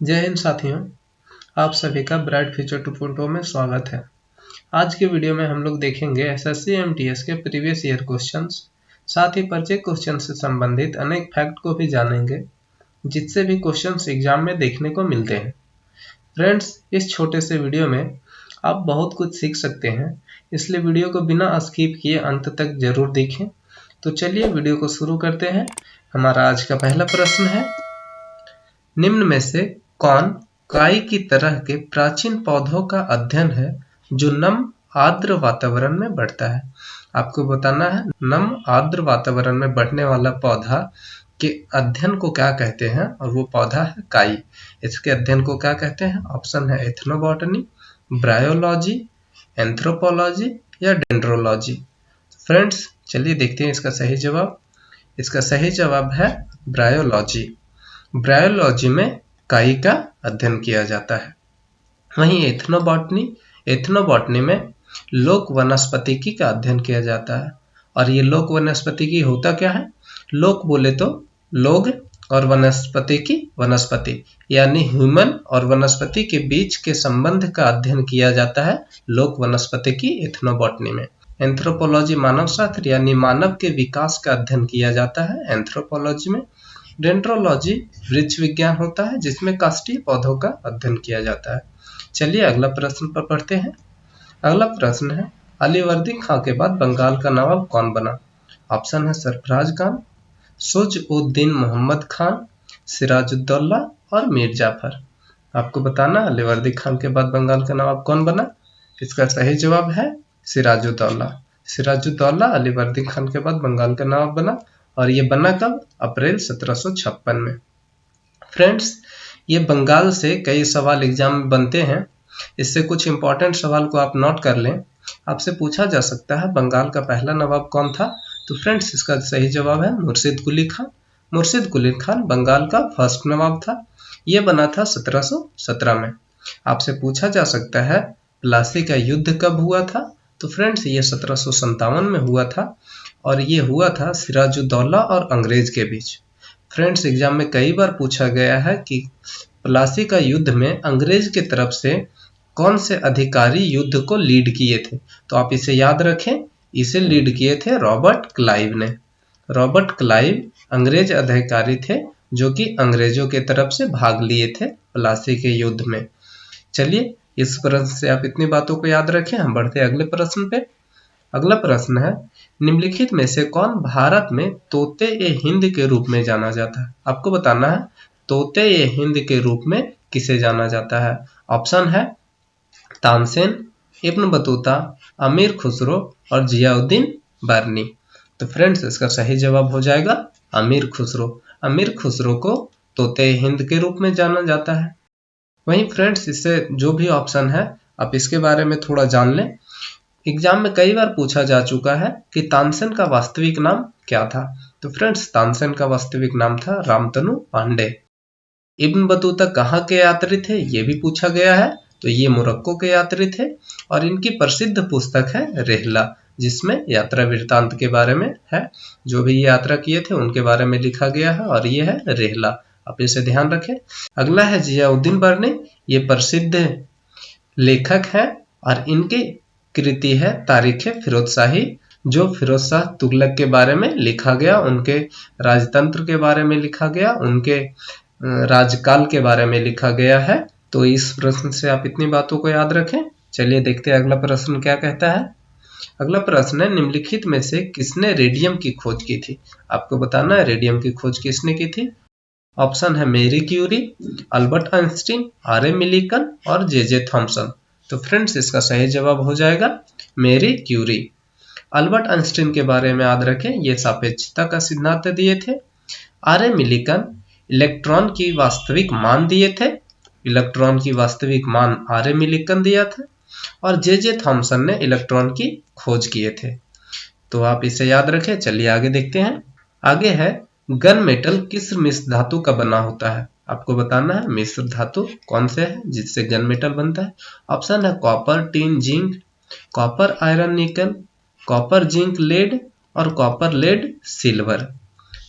जय हिंद साथियों, आप सभी का ब्राइट फ्यूचर 2.0 में स्वागत है। आज के वीडियो में हम लोग देखेंगे एसएससी एमटीएस के प्रीवियस ईयर क्वेश्चंस, साथ ही परिचय क्वेश्चन से संबंधित अनेक फैक्ट को भी जानेंगे जिससे भी क्वेश्चंस एग्जाम में देखने को मिलते हैं। फ्रेंड्स, इस छोटे से वीडियो में आप बहुत कुछ सीख सकते हैं, इसलिए वीडियो को बिना स्किप किए अंत तक जरूर देखें। तो चलिए वीडियो को शुरू करते हैं। हमारा आज का पहला प्रश्न है, निम्न में से कौन काई की तरह के प्राचीन पौधों का अध्ययन है जो नम आर्द्र वातावरण में बढ़ता है। आपको बताना है नम आर्द्र वातावरण में बढ़ने वाला पौधा के अध्ययन को क्या कहते हैं, और वो पौधा है काई। इसके अध्ययन को क्या कहते हैं? ऑप्शन है एथनोबॉटनी, ब्रायोलॉजी, एंथ्रोपोलॉजी या डेंड्रोलॉजी। फ्रेंड्स, चलिए देखते हैं इसका सही जवाब। इसका सही जवाब है ब्रायोलॉजी। ब्रायोलॉजी में काई का अध्ययन किया जाता है। वहीं एथनोबॉटनी में लोक वनस्पतिकी का अध्ययन किया जाता है। और ये लोक वनस्पतिकी होता क्या है? लोक बोले तो लोग और वनस्पतिकी वनस्पति, यानी ह्यूमन और वनस्पति के बीच के संबंध का अध्ययन किया जाता है लोक वनस्पतिकी एथनोबॉटनी में। एंथ्रोपोलॉजी मानव शास्त्र यानी मानव के विकास का अध्ययन किया जाता है एंथ्रोपोलॉजी में। डेंड्रोलॉजी वृक्ष विज्ञान होता है जिसमें काष्ठीय पौधों का अध्ययन किया जाता है। चलिए अगला प्रश्न पर पढ़ते हैं। अगला प्रश्न है, अलीवर्दी खां के बाद बंगाल का नवाब कौन बना? ऑप्शन है सरफराज खान, सुज-उद-दीन मोहम्मद खान, सिराजुद्दौला और मीर जाफर। आपको बताना अलीवर्दी खान के बाद बंगाल का नवाब कौन बना। इसका सही जवाब है सिराजुद्दौला। सिराजुद्दौला अलीवर्दी खान के बाद बंगाल का नवाब बना, और ये बना कब? अप्रैल 1756 में। फ्रेंड्स, ये बंगाल से कई सवाल एग्जाम में बनते हैं, इससे कुछ इंपॉर्टेंट सवाल को आप नोट कर लें। आपसे पूछा जा सकता है बंगाल का पहला नवाब कौन था? तो फ्रेंड्स, इसका सही जवाब है मुर्शिद कुली खान। मुर्शिद कुली खान बंगाल का फर्स्ट नवाब था। ये बना था 1717 में। आपसे पूछा जा सकता है प्लासी का युद्ध कब हुआ था? तो फ्रेंड्स, ये 1757 में हुआ था, और ये हुआ था सिराजुद्दौला और अंग्रेज के बीच। फ्रेंड्स, एग्जाम में कई बार पूछा गया है कि प्लासी का युद्ध में अंग्रेज की तरफ से कौन से अधिकारी युद्ध को लीड किए थे। तो आप इसे याद रखें, इसे लीड किए थे रॉबर्ट क्लाइव ने। रॉबर्ट क्लाइव अंग्रेज अधिकारी थे जो कि अंग्रेजों की तरफ से भाग लिए थे प्लासी के युद्ध में। चलिए, इस प्रश्न से आप इतनी बातों को याद रखें। हम बढ़ते हैं अगले प्रश्न पे। अगला प्रश्न है, निम्नलिखित में से कौन भारत में तोते ए हिंद के रूप में जाना जाता है? आपको बताना है तोते ए हिंद के रूप में किसे जाना जाता है। ऑप्शन है तानसेन, इब्न बतूता, अमीर खुसरो और जियाउद्दीन बर्नी। तो फ्रेंड्स, इसका सही जवाब हो जाएगा अमीर खुसरो। अमीर खुसरो को तोते ए हिंद के रूप में जाना जाता है। वहीं फ्रेंड्स, इससे जो भी ऑप्शन है आप इसके बारे में थोड़ा जान लें। एग्जाम में कई बार पूछा जा चुका है कि तानसेन का वास्तविक नाम क्या था। तो फ्रेंड्स, तानसेन का वास्तविक नाम था रामतनु पांडे। इब्न बतूता कहाँ के यात्री थे, ये भी पूछा गया है। तो ये मोरक्को के यात्री थे, और इनकी प्रसिद्ध पुस्तक है रेहला, जिसमें यात्रा वृत्तांत के बारे में है। जो भी यात्रा किए थे उनके बारे में लिखा गया है, और ये है रेहला। आप इसे ध्यान रखें। अगला है जियाउद्दीन बर्नी। ये प्रसिद्ध लेखक है, और इनके कृति है तारीख फिरोज शाही, जो फिरोज शाह तुगलक के बारे में लिखा गया, उनके राजतंत्र के बारे में लिखा गया, उनके राजकाल के बारे में लिखा गया है। तो इस प्रश्न से आप इतनी बातों को याद रखें। चलिए देखते हैं अगला प्रश्न क्या कहता है। अगला प्रश्न है, निम्नलिखित में से किसने रेडियम की खोज की थी? आपको बताना है रेडियम की खोज किसने की थी। ऑप्शन है Marie Curie, Albert Einstein, R A Millikan और जे थॉमसन। तो फ्रेंड्स, इसका सही जवाब हो जाएगा मेरी क्यूरी। अल्बर्ट आइंस्टीन के बारे में याद रखें, ये सापेक्षता का सिद्धांत दिए थे। आर ए मिलिकन इलेक्ट्रॉन की वास्तविक मान दिए थे। इलेक्ट्रॉन की वास्तविक मान आर ए मिलिकन दिया था, और जे थॉमसन ने इलेक्ट्रॉन की खोज किए थे। तो आप इसे याद रखें। चलिए आगे देखते हैं। आगे है, गन मेटल किस मिश्र धातु का बना होता है? आपको बताना है मिश्र धातु कौन से है जिससे गन मेटल बनता है। ऑप्शन है copper tin zinc, copper iron nickel, copper zinc lead और कॉपर लेड सिल्वर।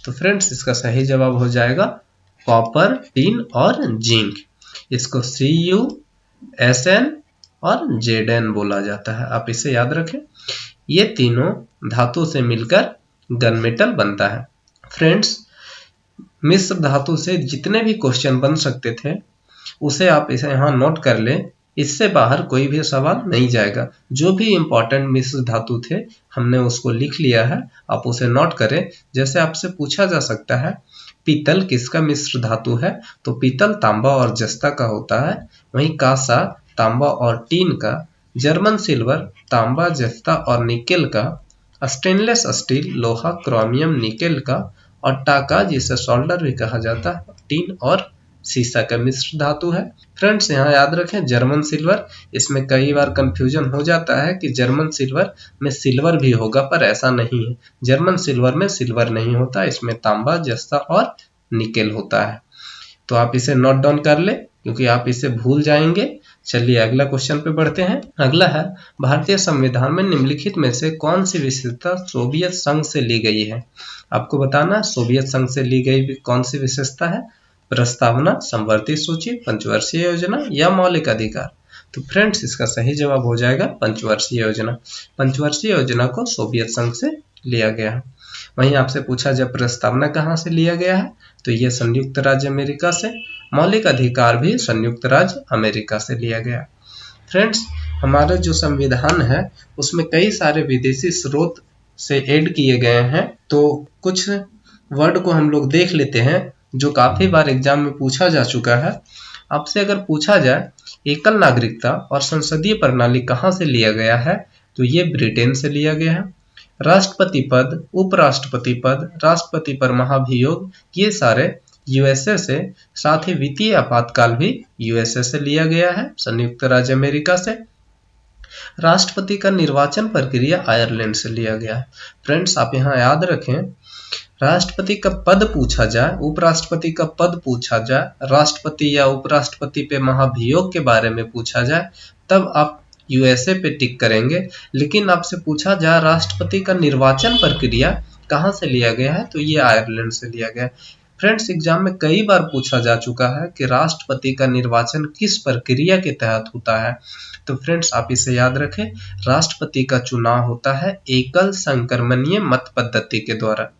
तो फ्रेंड्स, इसका सही जवाब हो जाएगा कॉपर टिन और जिंक। इसको CuSN और Zn बोला जाता है। आप इसे याद रखें। ये तीनों धातु से मिलकर गन मेटल बनता है। फ्रेंड्स, मिश्र धातु से जितने भी क्वेश्चन बन सकते थे उसे आप इसे यहाँ नोट कर लें। इससे बाहर कोई भी सवाल नहीं जाएगा। जो भी इंपॉर्टेंट मिश्र धातु थे हमने उसको लिख लिया है, आप उसे नोट करें। जैसे आपसे पूछा जा सकता है पीतल किसका मिश्र धातु है, तो पीतल तांबा और जस्ता का होता है। वहीं कांसा तांबा और टीन का, जर्मन सिल्वर तांबा जस्ता और निकेल का, स्टेनलेस स्टील लोहा क्रोमियम निकेल का, और टाका जिसे सोल्डर भी कहा जाता है टीन और सीसा का मिश्र धातु है। फ्रेंड्स, यहाँ याद रखें जर्मन सिल्वर, इसमें कई बार कंफ्यूजन हो जाता है कि जर्मन सिल्वर में सिल्वर भी होगा, पर ऐसा नहीं है। जर्मन सिल्वर में सिल्वर नहीं होता, इसमें तांबा जस्ता और निकेल होता है। तो आप इसे नोट डाउन कर ले क्योंकि आप इसे भूल जाएंगे। चलिए अगला क्वेश्चन पे बढ़ते हैं। अगला है भारतीय संविधान में निम्नलिखित में से कौन सी विशेषता सोवियत संघ से ली गई है। आपको बताना सोवियत संघ से ली गई कौन सी विशेषता है। प्रस्तावना, समवर्ती सूची, पंचवर्षीय योजना या मौलिक अधिकार। तो फ्रेंड्स, इसका सही जवाब हो जाएगा पंचवर्षीय योजना। पंचवर्षीय योजना को सोवियत संघ से लिया गया है। वहीं आपसे पूछा जब प्रस्तावना कहाँ से लिया गया है, तो यह संयुक्त राज्य अमेरिका से। मौलिक अधिकार भी संयुक्त राज्य अमेरिका से लिया गया। फ्रेंड्स, हमारा जो संविधान है उसमें कई सारे विदेशी स्रोत से ऐड किए गए हैं। तो कुछ वर्ड को हम लोग देख लेते हैं जो काफी बार एग्जाम में पूछा जा चुका है। आपसे अगर पूछा जाए एकल नागरिकता और संसदीय प्रणाली कहाँ से लिया गया है, तो ये ब्रिटेन से लिया गया है। राष्ट्रपति पद, उपराष्ट्रपति पद, राष्ट्रपति पर महाभियोग, ये सारे यूएसए से। साथ ही वित्तीय आपातकाल भी यूएसए से लिया गया है, संयुक्त राज्य अमेरिका से। राष्ट्रपति का निर्वाचन प्रक्रिया आयरलैंड से लिया गया है। फ्रेंड्स, आप यहाँ याद रखें राष्ट्रपति का पद पूछा जाए, उपराष्ट्रपति का पद पूछा जाए, राष्ट्रपति या उपराष्ट्रपति पे महाभियोग के बारे में पूछा जाए, तब आप यूएसए पे टिक करेंगे। लेकिन आपसे पूछा जाए राष्ट्रपति का निर्वाचन प्रक्रिया कहाँ से लिया गया है, तो ये आयरलैंड से लिया गया है। फ्रेंड्स, एग्जाम में कई बार पूछा जा चुका है कि राष्ट्रपति का निर्वाचन किस प्रक्रिया के तहत होता है। तो फ्रेंड्स, आप इसे याद रखें, राष्ट्रपति का चुनाव होता है एकल संक्रमणीय मत पद्धति के द्वारा।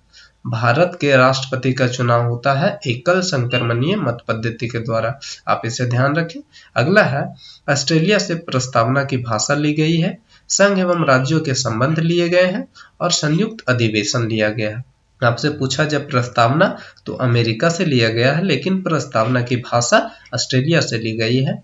भारत के राष्ट्रपति का चुनाव होता है एकल संक्रमणीय मत पद्धति के द्वारा। आप इसे ध्यान रखें। अगला है ऑस्ट्रेलिया से प्रस्तावना की भाषा ली गई है, संघ एवं राज्यों के संबंध लिए गए हैं और संयुक्त अधिवेशन लिया गया है। आपसे पूछा जब प्रस्तावना, तो अमेरिका से लिया गया है, लेकिन प्रस्तावना की भाषा ऑस्ट्रेलिया से ली गई है।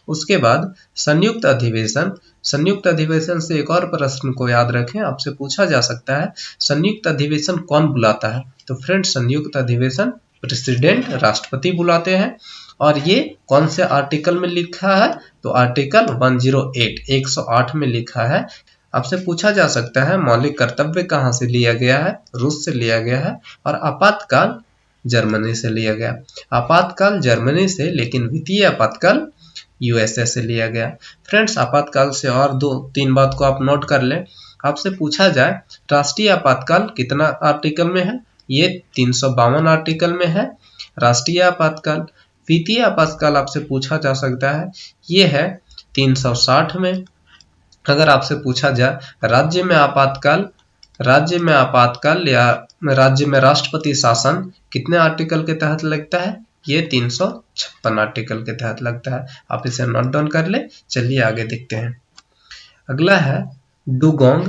उसके बाद संयुक्त अधिवेशन। संयुक्त अधिवेशन से एक और प्रश्न को याद रखें, आपसे पूछा जा सकता है संयुक्त अधिवेशन कौन बुलाता है। तो फ्रेंड्स, संयुक्त अधिवेशन प्रेसिडेंट राष्ट्रपति बुलाते हैं। और ये कौन से आर्टिकल में लिखा है, तो आर्टिकल 108 108 में लिखा है। आपसे पूछा जा सकता है मौलिक कर्तव्य कहाँ से लिया गया है, रूस से लिया गया है। और आपातकाल जर्मनी से लिया गया। आपातकाल जर्मनी से, लेकिन वित्तीय आपातकाल यूएसए से लिया गया। फ्रेंड्स, आपातकाल से और 2-3 बात को आप नोट कर लें। आपसे पूछा जाए राष्ट्रीय आपातकाल कितना आर्टिकल में है, ये 352 आर्टिकल में है राष्ट्रीय आपातकाल। वित्तीय आपातकाल आपसे पूछा जा सकता है, ये है 360 में। अगर आपसे पूछा जाए राज्य में आपातकाल या राज्य में राष्ट्रपति शासन कितने आर्टिकल के तहत लगता है, ये 356 आर्टिकल के तहत लगता है। आप इसे नोट डाउन कर ले। चलिए आगे देखते हैं। अगला है डुगोंग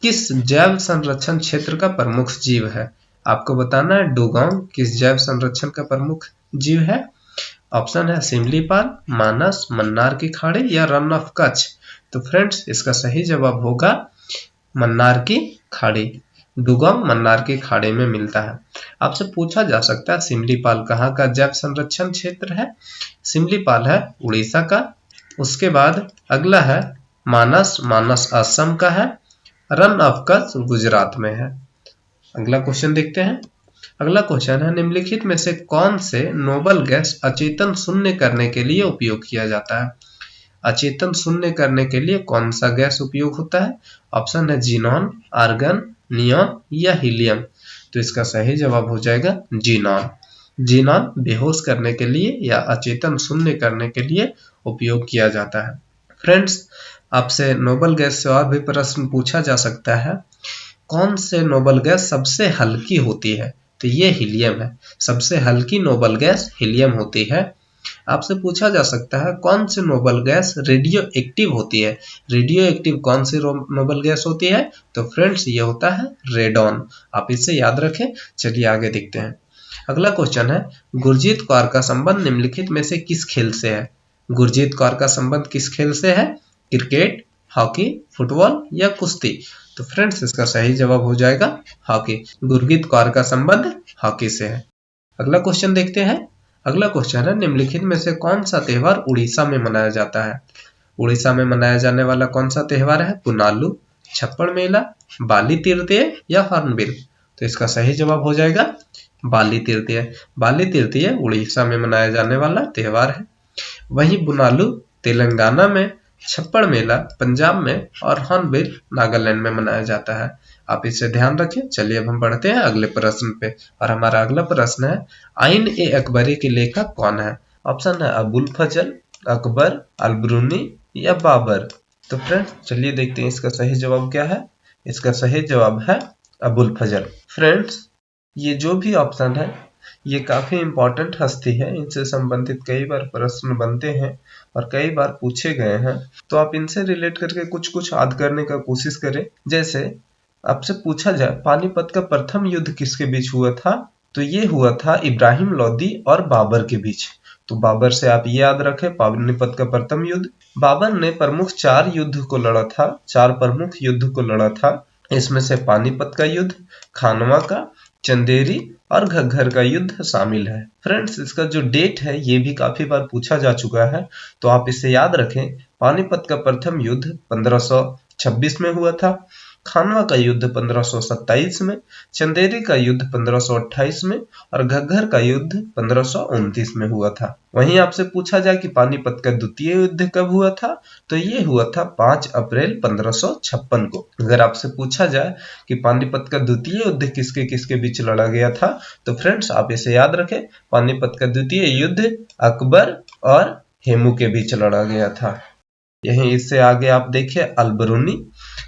किस जैव संरक्षण क्षेत्र का प्रमुख जीव है। आपको बताना है डुगोंग किस जैव संरक्षण का प्रमुख जीव है। ऑप्शन है सिमलीपाल, मानस, मन्नार की खाड़ी या रन ऑफ कच्छ। तो फ्रेंड्स, इसका सही जवाब होगा मन्नार की खाड़ी। डुगोंग मन्नार की खाड़ी में मिलता है। आपसे पूछा जा सकता है सिमलीपाल कहाँ का जैव संरक्षण क्षेत्र है। सिमलीपाल है उड़ीसा का। उसके बाद अगला है मानस, मानस असम का है। रन ऑफ कच्छ गुजरात में है। अगला क्वेश्चन देखते हैं। अगला क्वेश्चन है निम्नलिखित में से कौन से नोबल गैस अचेतन शून्य करने के लिए उपयोग किया जाता है। अचेतन शून्य करने के लिए कौन सा गैस उपयोग होता है। ऑप्शन है जीनॉन, आर्गन, नियॉन या हीलियम। तो इसका सही जवाब हो जाएगा जीनॉन। जीनॉन बेहोश करने के लिए या अचेतन शून्य करने के लिए उपयोग किया जाता है। फ्रेंड्स, आपसे नोबल गैस से और भी प्रश्न पूछा जा सकता है। कौन से नोबल गैस सबसे हल्की होती है? तो ये हीलियम है। सबसे हल्की नोबल गैस हीलियम होती है। आपसे पूछा जा सकता है कौन सी नोबल गैस रेडियो एक्टिव होती है? रेडियो एक्टिव कौन सी नोबल गैस होती है? तो फ्रेंड्स, ये होता है रेडॉन। आप इसे याद रखें। चलिए आगे देखते हैं। अगला क्वेश्चन है, गुरजीत कौर का संबंध निम्नलिखित में से किस खेल से है? गुरजीत कौर का संबंध किस खेल से है? क्रिकेट, हॉकी, फुटबॉल या कुश्ती? तो फ्रेंड्स, इसका सही जवाब हो जाएगा हॉकी। गुरजीत कौर का संबंध हॉकी से है। अगला क्वेश्चन देखते हैं। अगला क्वेश्चन है, निम्नलिखित में से कौन सा त्योहार उड़ीसा में मनाया जाता है? उड़ीसा में मनाया जाने वाला कौन सा त्योहार है? पुनालू, छप्पड़ मेला, बाली तृतीय या हॉर्नबिल? तो इसका सही जवाब हो जाएगा बाली तृतीय। बाली तृतीय उड़ीसा में मनाया जाने वाला त्योहार है। वहीं बुनालू तेलंगाना में, छप्पड़ मेला पंजाब में और हॉर्नबिल नागालैंड में मनाया जाता है। आप इसे ध्यान रखें। चलिए अब हम बढ़ते हैं अगले प्रश्न पे, और हमारा अगला प्रश्न है, आइन ए अकबरी के लेखक कौन है? ऑप्शन है अबुल फजल, अकबर, अलबरूनी या बाबर। तो फ्रेंड्स, चलिए देखते हैं इसका सही जवाब क्या है। इसका सही जवाब है अबुल फजल। फ्रेंड्स, ये जो भी ऑप्शन है ये काफी इंपॉर्टेंट हस्ती है। इनसे संबंधित कई बार प्रश्न बनते हैं और कई बार पूछे गए हैं। तो आप इनसे रिलेट करके कुछ कुछ याद करने का कोशिश करें। जैसे आपसे पूछा जाए पानीपत का प्रथम युद्ध किसके बीच हुआ था? तो ये हुआ था इब्राहिम लोदी और बाबर के बीच। तो बाबर से आप ये याद रखें, पानीपत का प्रथम युद्ध। बाबर ने प्रमुख 4 युद्ध को लड़ा था, 4 प्रमुख युद्ध को लड़ा था। इसमें से पानीपत का युद्ध, खानवा का, चंदेरी और घग्गर का युद्ध शामिल है। फ्रेंड्स, इसका जो डेट है ये भी काफी बार पूछा जा चुका है, तो आप इसे याद रखें। पानीपत का प्रथम युद्ध 1526 में हुआ था, खानवा का युद्ध 1527 में, चंदेरी का युद्ध 1528 में और घग्गर का युद्ध 1529 में हुआ था। वहीं आपसे पूछा जाए कि पानीपत का द्वितीय युद्ध कब हुआ था? तो ये हुआ था 5 अप्रैल 1556 को। अगर आपसे पूछा जाए कि पानीपत का द्वितीय युद्ध किसके किसके बीच लड़ा गया था, तो फ्रेंड्स आप इसे याद रखें। पानीपत का द्वितीय युद्ध अकबर और हेमू के बीच लड़ा गया था। यहीं इससे आगे आप देखिए अलबरूनी।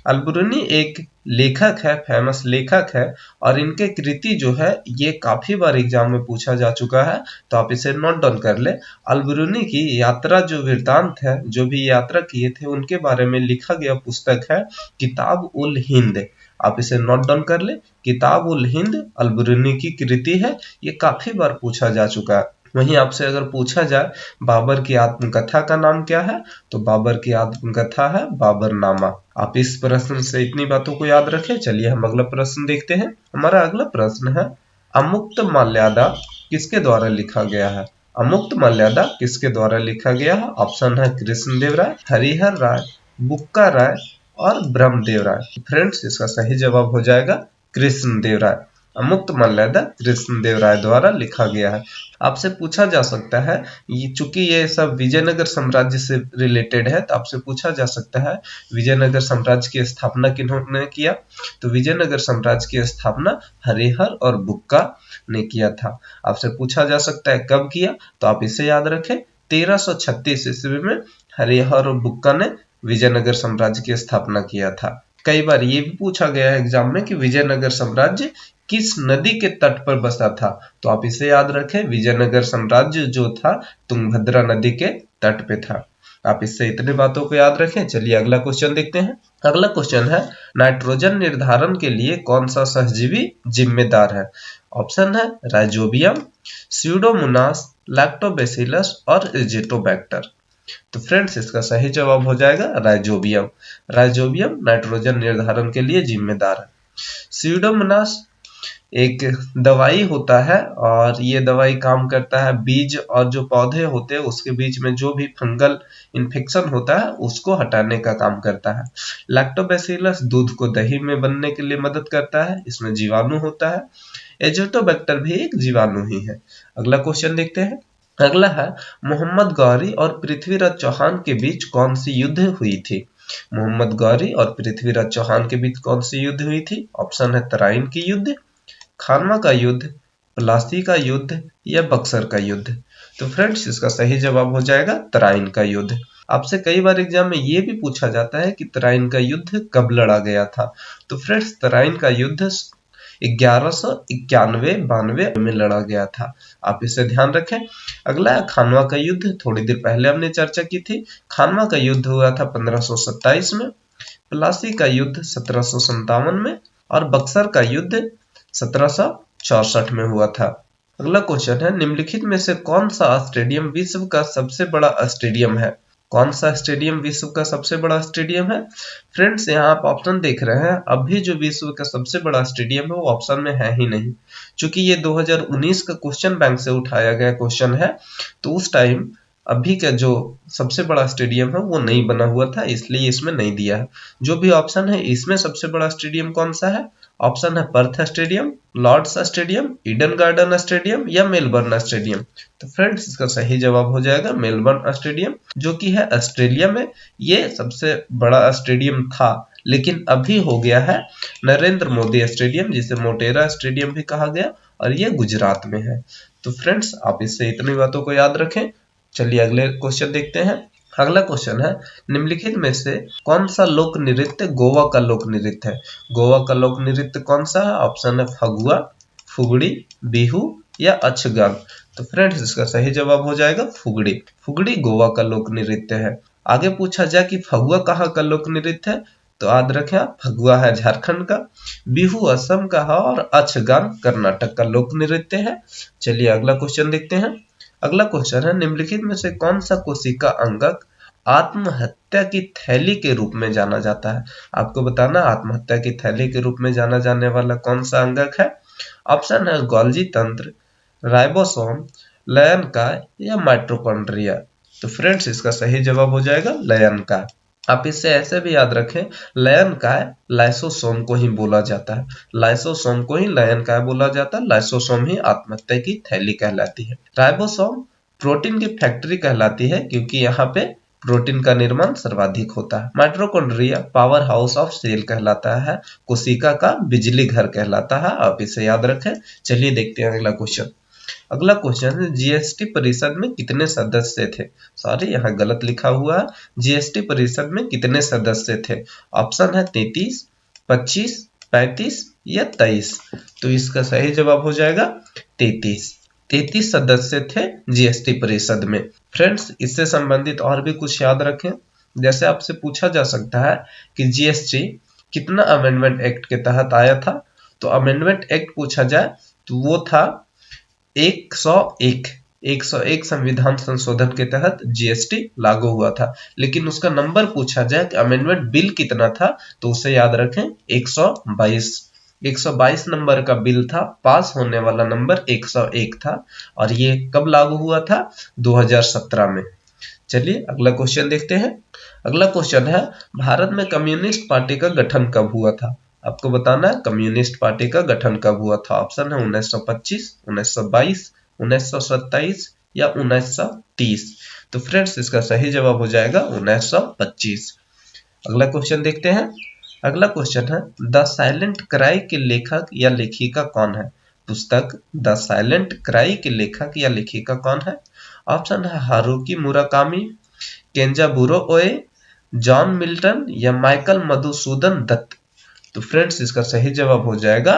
अलबरूनी एक लेखक है, फेमस लेखक है, और इनके कृति जो है ये काफी बार एग्जाम में पूछा जा चुका है, तो आप इसे नोट डाउन कर ले। अलबरूनी की यात्रा जो वृत्तांत है, जो भी यात्रा किए थे उनके बारे में लिखा गया पुस्तक है किताब उल हिंद। आप इसे नोट डाउन कर ले। किताब उल हिंद अलबरूनी की कृति है, ये काफी बार पूछा जा चुका है। वहीं आपसे अगर पूछा जाए बाबर की आत्मकथा का नाम क्या है, तो बाबर की आत्मकथा है बाबरनामा। आप इस प्रश्न से इतनी बातों को याद रखें। चलिए हम अगला प्रश्न देखते हैं। हमारा अगला प्रश्न है, अमुक्त मर्यादा किसके द्वारा लिखा गया है? अमुक्त मर्यादा किसके द्वारा लिखा गया है? ऑप्शन है कृष्णदेव राय, हरिहर राय, बुक्का राय और ब्रह्मदेव राय। फ्रेंड्स, इसका सही जवाब हो जाएगा कृष्णदेव राय। अमुक्त मर्यादा कृष्णदेव राय द्वारा लिखा गया है। आपसे पूछा जा सकता है, चूंकि ये सब विजयनगर साम्राज्य से रिलेटेड है, तो आपसे पूछा जा सकता है विजयनगर साम्राज्य की स्थापना किन्होंने किया? तो विजयनगर साम्राज्य की स्थापना हरिहर और बुक्का ने किया था। आपसे पूछा जा सकता है कब किया? तो आप इसे याद रखें, 1336 ईस्वी में हरिहर और बुक्का ने विजयनगर साम्राज्य की स्थापना किया था। कई बार ये भी पूछा गया है एग्जाम में कि विजयनगर साम्राज्य किस नदी के तट पर बसा था? तो आप इसे याद रखें, विजयनगर साम्राज्य जो था तुंगभद्रा नदी के तट पे था। आप इससे इतने बातों को याद रखें। चलिए अगला क्वेश्चन देखते हैं। अगला क्वेश्चन है, नाइट्रोजन निर्धारण के लिए कौन सा सहजीवी जिम्मेदार है? ऑप्शन है राइजोबियम, स्यूडोमोनास, लैक्टोबैसिलस और एजिटोबैक्टर। तो फ्रेंड्स, इसका सही जवाब हो जाएगा राइजोबियम। राइजोबियम नाइट्रोजन निर्धारण के लिए जिम्मेदार है। स्यूडोमोनास एक दवाई होता है, और ये दवाई काम करता है बीज और जो पौधे होते हैं उसके बीच में जो भी फंगल इन्फेक्शन होता है उसको हटाने का काम करता है। लैक्टोबैसिलस दूध को दही में बनने के लिए मदद करता है, इसमें जीवाणु होता है। एजिटोबैक्टर भी एक जीवाणु ही है। अगला क्वेश्चन देखते हैं। अगला है, मोहम्मद गौरी और पृथ्वीराज चौहान के बीच कौन सी युद्ध हुई थी? मोहम्मद गौरी और पृथ्वीराज चौहान के बीच कौन सी युद्ध हुई थी? ऑप्शन है तराइन की युद्ध, खानवा का युद्ध, प्लासी का युद्ध या बक्सर का युद्ध? तो फ्रेंड्स इसका सही जवाब हो जाएगा तराइन का युद्ध। आपसे कई बार एग्जाम में ये भी पूछा जाता है कि तराइन का युद्ध कब लड़ा गया था। तो फ्रेंड्स तराइन का युद्ध 1191-92 में लड़ा गया था, आप इसे ध्यान रखें। अगला है खानवा का युद्ध। थोड़ी देर पहले हमने चर्चा की थी। खानवा का युद्ध हुआ था 1527 में, प्लासी का युद्ध 1757 में और बक्सर का युद्ध 1764 में हुआ था। अगला क्वेश्चन है निम्नलिखित में से कौन सा स्टेडियम विश्व का सबसे बड़ा स्टेडियम है? कौन सा स्टेडियम विश्व का सबसे बड़ा स्टेडियम है? फ्रेंड्स यहाँ आप ऑप्शन देख रहे हैं, अभी जो विश्व का सबसे बड़ा स्टेडियम है वो ऑप्शन में है ही नहीं, क्योंकि ये 2019 का क्वेश्चन बैंक से उठाया गया क्वेश्चन है। तो उस टाइम अभी का जो सबसे बड़ा स्टेडियम है वो नहीं बना हुआ था, इसलिए इसमें नहीं दिया है। जो भी ऑप्शन है इसमें सबसे बड़ा स्टेडियम कौन सा है? ऑप्शन है Perth stadium, Lord's stadium, Eden Garden stadium या मेलबर्न स्टेडियम। तो फ्रेंड्स इसका सही जवाब हो जाएगा मेलबर्न स्टेडियम, जो कि है ऑस्ट्रेलिया में। ये सबसे बड़ा स्टेडियम था, लेकिन अभी हो गया है नरेंद्र मोदी स्टेडियम, जिसे मोटेरा स्टेडियम भी कहा गया, और ये गुजरात में है। तो फ्रेंड्स आप इससे इतनी बातों को याद रखें। चलिए अगले क्वेश्चन देखते हैं। अगला क्वेश्चन है निम्नलिखित में से कौन सा लोक नृत्य गोवा का लोक नृत्य है? गोवा का लोक नृत्य कौन सा है? ऑप्शन है फगुआ, फुगड़ी, बिहू या अछगान। तो फ्रेंड्स इसका सही जवाब हो जाएगा फुगड़ी। फुगड़ी गोवा का लोक नृत्य है। आगे पूछा जाए कि फगुआ कहाँ का लोक नृत्य है, तो याद रखें आप, फगुआ है झारखंड का, बिहू असम का है और अछगान कर्नाटक का लोक नृत्य है। चलिए अगला क्वेश्चन देखते हैं। अगला क्वेश्चन है निम्नलिखित में से कौन सा कोशिका अंगक आत्महत्या की थैली के रूप में जाना जाता है? आपको बताना आत्महत्या की थैली के रूप में जाना जाने वाला कौन सा अंगक है। ऑप्शन है गोल्जी तंत्र, राइबोसोम, लयनकाय या माइटोकॉन्ड्रिया। तो फ्रेंड्स इसका सही जवाब हो जाएगा लयनकाय। आप इससे ऐसे भी याद रखें, लयनकाय लाइसोसोम को ही बोला जाता है, लाइसोसोम को ही लयनकाय बोला जाता है, लाइसोसोम ही आत्महत्या की थैली कहलाती है। राइबोसोम प्रोटीन की फैक्ट्री कहलाती है, क्योंकि यहाँ पे प्रोटीन का निर्माण सर्वाधिक होता है। Mitochondria power house of cell कहलाता है, कोशिका का बिजली घर कहलाता है, आप इसे याद रखें। चलिए देखते हैं अगला क्वेश्चन। अगला क्वेश्चन है जीएसटी परिषद में कितने सदस्य थे? सॉरी यहाँ गलत लिखा हुआ है। जीएसटी परिषद में कितने सदस्य थे? ऑप्शन है 33, 25, 35 या 23। तो इसका सही जवाब हो जाएगा 33। 33 सदस्य थे जीएसटी परिषद में। फ्रेंड्स इससे संबंधित और भी कुछ याद रखें। जैसे आपसे पूछा जा सकता है कि जीएसटी कितना अमेंडमेंट एक्ट के तहत आया था, तो अमेंडमेंट एक्ट पूछा जाए तो वो था 101 संविधान संशोधन के तहत जीएसटी लागू हुआ था। लेकिन उसका नंबर पूछा जाए कि अमेंडमेंट बिल कितना था, तो उसे याद रखें 122 नंबर का बिल था। पास होने वाला नंबर 101 था और ये कब लागू हुआ था? 2017 में। चलिए अगला क्वेश्चन देखते हैं। अगला क्वेश्चन है भारत में कम्युनिस्ट पार्टी का गठन कब हुआ था? आपको बताना है कम्युनिस्ट पार्टी का गठन कब हुआ था। ऑप्शन है 1925, 1922, 1927 या 1930। तो फ्रेंड्स इसका सही जवाब हो जाएगा 1925। अगला क्वेश्चन देखते हैं। अगला क्वेश्चन है द साइलेंट क्राई के लेखक या लेखिका कौन है? पुस्तक द साइलेंट क्राई के लेखक या लेखिका कौन है? ऑप्शन है हारुकी मुराकामी, केंजाबुरो ओए, जॉन मिल्टन या माइकल मधुसूदन दत्त। तो फ्रेंड्स इसका सही जवाब हो जाएगा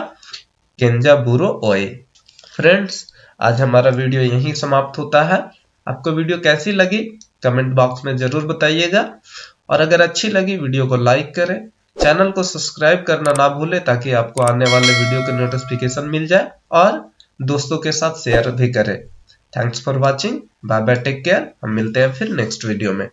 केंजाबुरो ओए। फ्रेंड्स आज हमारा वीडियो यहीं समाप्त होता है। आपको वीडियो कैसी लगी कमेंट बॉक्स में जरूर बताइएगा, और अगर अच्छी लगी वीडियो को लाइक करें, चैनल को सब्सक्राइब करना ना भूलें ताकि आपको आने वाले वीडियो के नोटिफिकेशन मिल जाए, और दोस्तों के साथ शेयर भी करें। Thanks for watching, bye bye, take care. हम मिलते हैं फिर नेक्स्ट वीडियो में।